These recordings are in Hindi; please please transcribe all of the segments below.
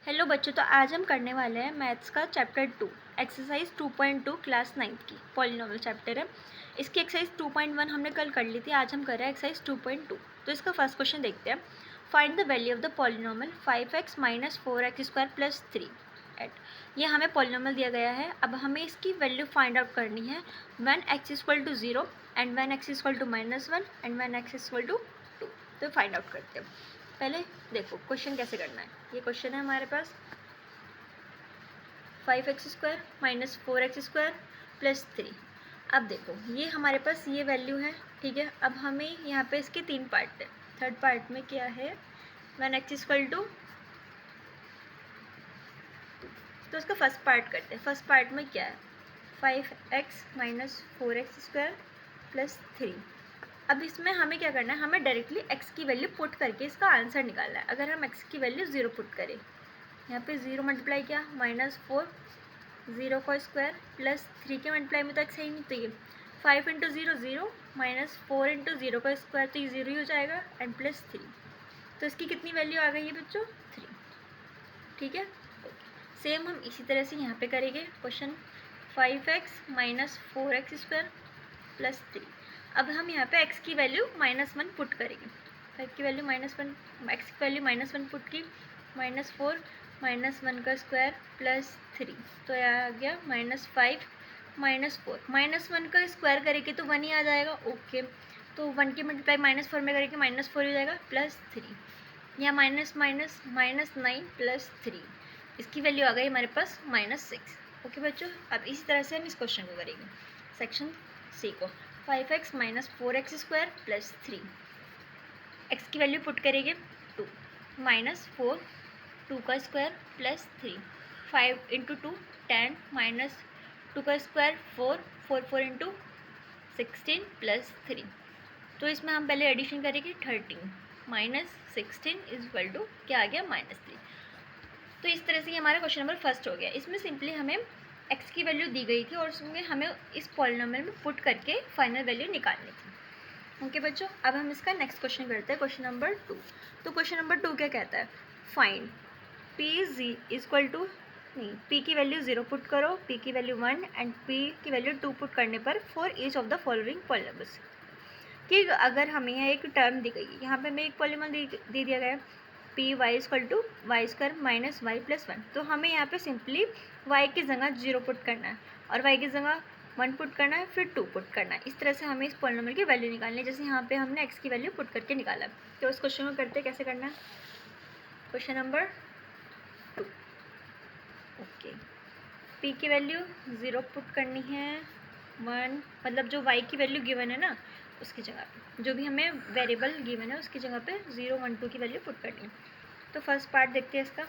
हेलो बच्चों, तो आज हम करने वाले हैं मैथ्स का चैप्टर 2 एक्सरसाइज 2.2 क्लास 9th की पॉलिनोमियल चैप्टर है। इसकी एक्सरसाइज 2.1 हमने कल कर ली थी, आज हम कर रहे हैं एक्सरसाइज 2.2। तो इसका फर्स्ट क्वेश्चन देखते हैं। Find the value of the polynomial 5x - 4x² + 3 at. ये हमें पॉलिनोमियल दिया गया है। अब हमें इसकी वैल्यू फाइंड आउट करनी है when x = 0 and when x = -1 and when x = 2। तो फाइंड आउट करते हैं। पहले देखो क्वेश्चन कैसे करना है। ये क्वेश्चन है हमारे पास 5x² - 4x² + 3। अब देखो ये हमारे पास ये वैल्यू है, ठीक है। अब हमें यहाँ पे इसके 3 पार्ट है। थर्ड पार्ट में क्या है, व्हेन x = 2। तो इसका फर्स्ट पार्ट करते हैं। फर्स्ट पार्ट में क्या है, 5x - 4x² + 3। अब इसमें हमें क्या करना है, हमें डायरेक्टली x की वैल्यू पुट करके इसका आंसर निकालना है। अगर हम x की वैल्यू 0 पुट करें, यहाँ पे 0 मल्टीप्लाई किया -4, 0 का स्क्वायर प्लस 3 के मल्टीप्लाई में तो x है ही नहीं, तो ये 5 × 0 0 -4 × 0 का स्क्वायर, तो ये 0 ही हो जाएगा, एंड +3। तो इसकी कितनी वैल्यू आ गई है बच्चों, 3, ठीक है। सेम हम इसी तरह से यहाँ पे करेंगे क्वेश्चन 5x - 4x² + 3। अब हम यहाँ पे x की वैल्यू -1 पुट करेंगे। 5 की वैल्यू -1, x की वैल्यू -1 पुट की, -4 -1 का स्क्वायर प्लस 3, तो यह आ गया -5 -4। -1 का स्क्वायर करेंगे तो 1 ही आ जाएगा, ओके। तो 1 की मल्टीप्लाई -4 में करेंगे -4 हो जाएगा, +3। यहाँ माइनस माइनस -9 + 3, इसकी वैल्यू आ गई हमारे पास -6। ओके बच्चों, अब इसी तरह से हम इस क्वेश्चन को करेंगे। सेक्शन सी को 5x - 4x² + 3। x की वैल्यू पुट करेंगे 2, -4 2 का स्क्वायर प्लस 3, 5 × 2 10 -2 का स्क्वायर 4 4 4 × 16 + 3। तो इसमें हम पहले एडिशन करेंगे 13 -16 = क्या आ गया, -3। तो इस तरह से हमारा क्वेश्चन नंबर फर्स्ट हो गया। इसमें सिंपली हमें x की वैल्यू दी गई थी और उसमें हमें इस पॉलिनोमियल में पुट करके फाइनल वैल्यू निकालनी थी। ओके बच्चों, अब हम इसका नेक्स्ट क्वेश्चन करते हैं, क्वेश्चन नंबर 2। तो क्वेश्चन नंबर 2 क्या कहता है, फाइंड p की वैल्यू 0 पुट करो, p की वैल्यू 1 एंड p की वैल्यू 2 पुट करने पर for each of the following polynomials. कि अगर हमें यहाँ एक टर्म दी गई है, यहाँ पे हमें एक पॉलिनोमियल दे दिया गया है py = y² - y + 1। तो हमें यहाँ पे सिंपली y की जगह 0 पुट करना है और y की जगह 1 पुट करना है, फिर 2 पुट करना है। इस तरह से हमें इस पॉलिनोमियल की वैल्यू निकालनी है, जैसे यहाँ पे हमने x की वैल्यू पुट करके निकाला। तो उस क्वेश्चन को करते कैसे करना है, क्वेश्चन नंबर 2। ओके, p की वैल्यू 0 पुट करनी है, 1 मतलब जो y की वैल्यू गिवन है ना उसकी जगह पे, जो भी हमें वेरिएबल गिवन है उसकी जगह पे 0 1 2 की वैल्यू पुट करनी है। तो फर्स्ट पार्ट देखते हैं इसका,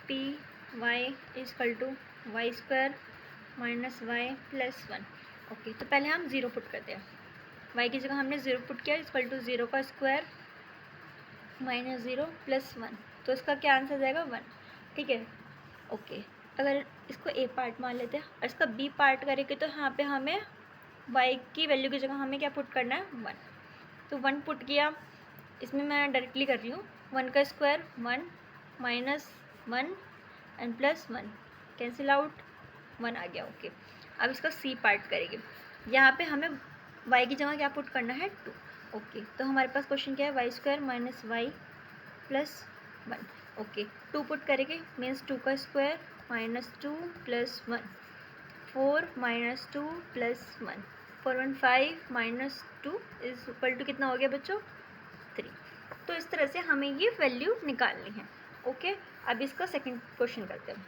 py = y² - y + 1। ओके, तो पहले हम 0 पुट करते हैं। y की जगह हमने 0 पुट किया, = 0 का स्क्वायर -0 + 1, तो इसका क्या आंसर जाएगा, 1, ठीक है। ओके, अगर इसको a पार्ट मान लेते हैं और इसका b पार्ट करेंगे तो यहाँ पे हमें y की वैल्यू की जगह हमें क्या पुट करना है, 1। तो 1 पुट किया, इसमें मैं डायरेक्टली कर रही हूँ, 1 का स्क्वायर 1 -1 एंड +1 कैंसिल आउट, 1 आ गया, ओके। अब इसका c पार्ट करेंगे, यहाँ पे हमें y की जगह क्या पुट करना है, 2। ओके, तो हमारे पास क्वेश्चन क्या है, y² - y + 1। ओके, 2 पुट करेंगे मीन्स 2 का स्क्वायर -2 + 1, 4 -2 + 1, 4 1 5 -2 = कितना हो गया बच्चों, 3। तो इस तरह से हमें ये वैल्यू निकालनी है। ओके, अब इसका सेकंड क्वेश्चन करते हैं,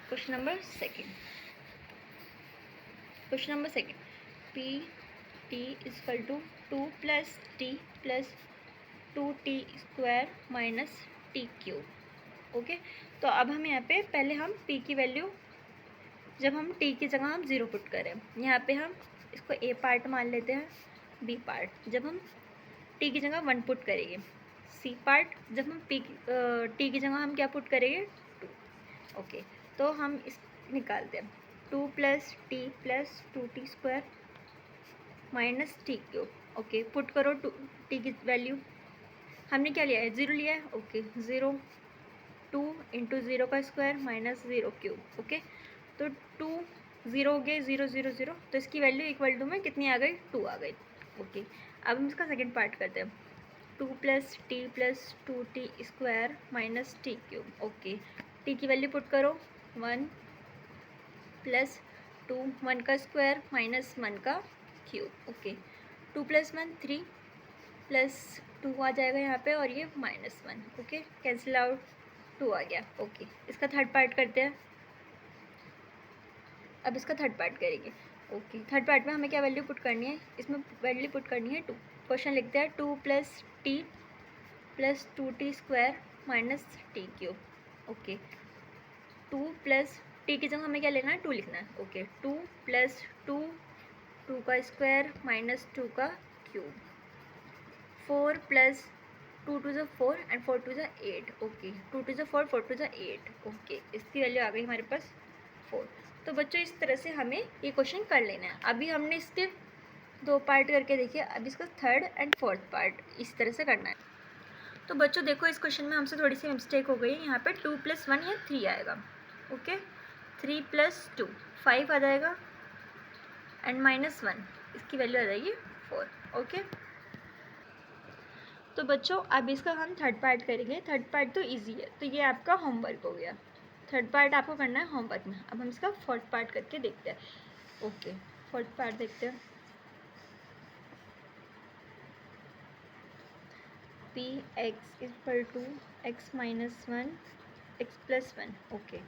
question number second. Question number second, p t = 2 + t + 2t² - t³। Okay, तो अब हम यहाँ पे पहले हम p की वैल्यू, जब हम t की जगह हम 0 पुट करें, यहाँ पे हम इसको a पार्ट मान लेते हैं, b पार्ट जब हम t की जगह 1 पुट करेंगे, c पार्ट जब हम t की जगह हम क्या पुट करेंगे, 2। ओके, तो हम इस निकालते हैं, 2 + t + 2t² - t³। Okay, put करो t की वैल्यू, हमने क्या लिया है, 0 लिया है, ओके। 0 2 इंटू 0 का स्क्वायर माइनस 0 क्यूब, ओके। तो 2 0 हो गया, 0 0 0, तो इसकी वैल्यू इक्वल टू में कितनी आ गई, 2 आ गई, ओके। अब हम इसका सेकेंड पार्ट करते हैं। 2 plus T plus 2t square minus T cube, okay. T की वैल्यू पुट करो, 1 प्लस 2 1 का स्क्वायर माइनस 1 का क्यूब, ओके। 2 प्लस 1 3 प्लस 2 आ जाएगा यहाँ पे, और ये माइनस 1, ओके। कैंसिल आउट, 2 आ गया, ओके। इसका थर्ड पार्ट करते हैं। अब इसका थर्ड पार्ट करेंगे, ओके। थर्ड पार्ट में हमें क्या वैल्यू पुट करनी है, इसमें वैल्यू पुट करनी है 2। क्वेश्चन लिखते हैं 2 plus T plus 2t square minus T cube, okay. 2 plus T की जगह हमें क्या लेना है, 2 लिखना है, ओके। 2 प्लस 2 2 का स्क्वायर माइनस 2 का क्यूब। 4 प्लस 2 टू ज़ा 4 एंड 4 टू ज़ा 8, ओके। 2 टू ज़ा 4 4 टू ज़ा 8, ओके। इसकी वैल्यू आ गई हमारे पास 4। तो बच्चों इस तरह से हमें ये क्वेश्चन कर लेना है। अभी हमने इसके 2 पार्ट करके देखिए, अब इसका थर्ड एंड फोर्थ पार्ट इस तरह से करना है। तो बच्चों देखो, इस क्वेश्चन में हमसे थोड़ी सी मिस्टेक हो गई। यहाँ पे 2 प्लस 1 या 3 आएगा, ओके। 3 प्लस 2 5 आ जाएगा, एंड माइनस 1 इसकी वैल्यू आ जाएगी 4, ओके। तो बच्चों अब इसका हम थर्ड पार्ट करेंगे। थर्ड पार्ट तो इजी है, तो ये आपका होमवर्क हो गया। थर्ड पार्ट आपको करना है होमवर्क में। अब हम इसका फोर्थ पार्ट करके देखते हैं, ओके। फोर्थ पार्ट देखते हैं। P X equal to X minus 1 X plus 1, okay.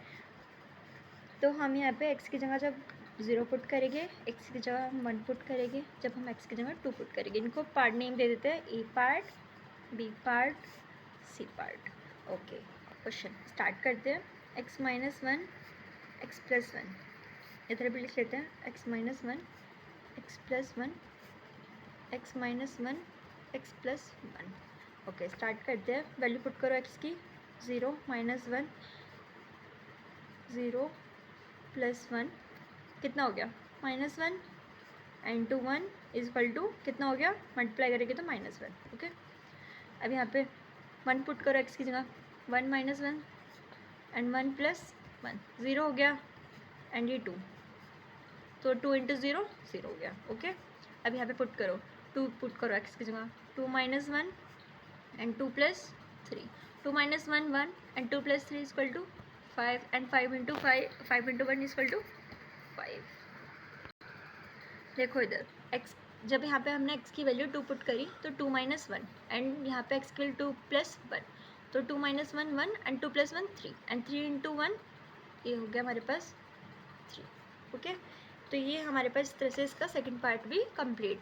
तो हम यहाँ पे x की जगह जब 0 पुट करेंगे, x की जगह हम 1 पुट करेंगे, जब हम x की जगह 2 पुट करेंगे। इनको पार्ट नेम दे देते हैं, A part, B part, C part, okay. Question start करते हैं। x माइनस 1 एक्स प्लस 1, इधर भी लिख लेते हैं, x minus 1 X plus 1 x minus 1 X plus 1, okay. Start करते हैं। वैल्यू पुट करो x की, 0 माइनस 1 0 प्लस 1 कितना हो गया, minus 1, and two 1 is equal to कितना हो गया, मल्टीप्लाई करेंगे तो माइनस 1, ओके। अब यहाँ पे 1 पुट करो x की जगह, 1 माइनस 1 एंड 1 प्लस 1 0 हो गया, एंड ये 2, तो 2 इंटू 0 0 हो गया, ओके। अब यहाँ पे पुट करो, 2 पुट करो x की जगह, 2 minus 1 and 2 plus 3, 2 minus 1 1 and 2 plus 3 is equal to 5, and 5 into 1 is equal to 5। देखो इधर x, जब यहाँ पे हमने x की वैल्यू 2 पुट करी तो 2 माइनस 1, एंड यहाँ पे x की वैल्यू 2 प्लस 1, तो 2 minus 1 1 and 2 plus 1 3, and 3 into 1 ये हो गया हमारे पास 3, ओके। तो ये हमारे पास इस तरह से इसका सेकंड पार्ट भी कंप्लीट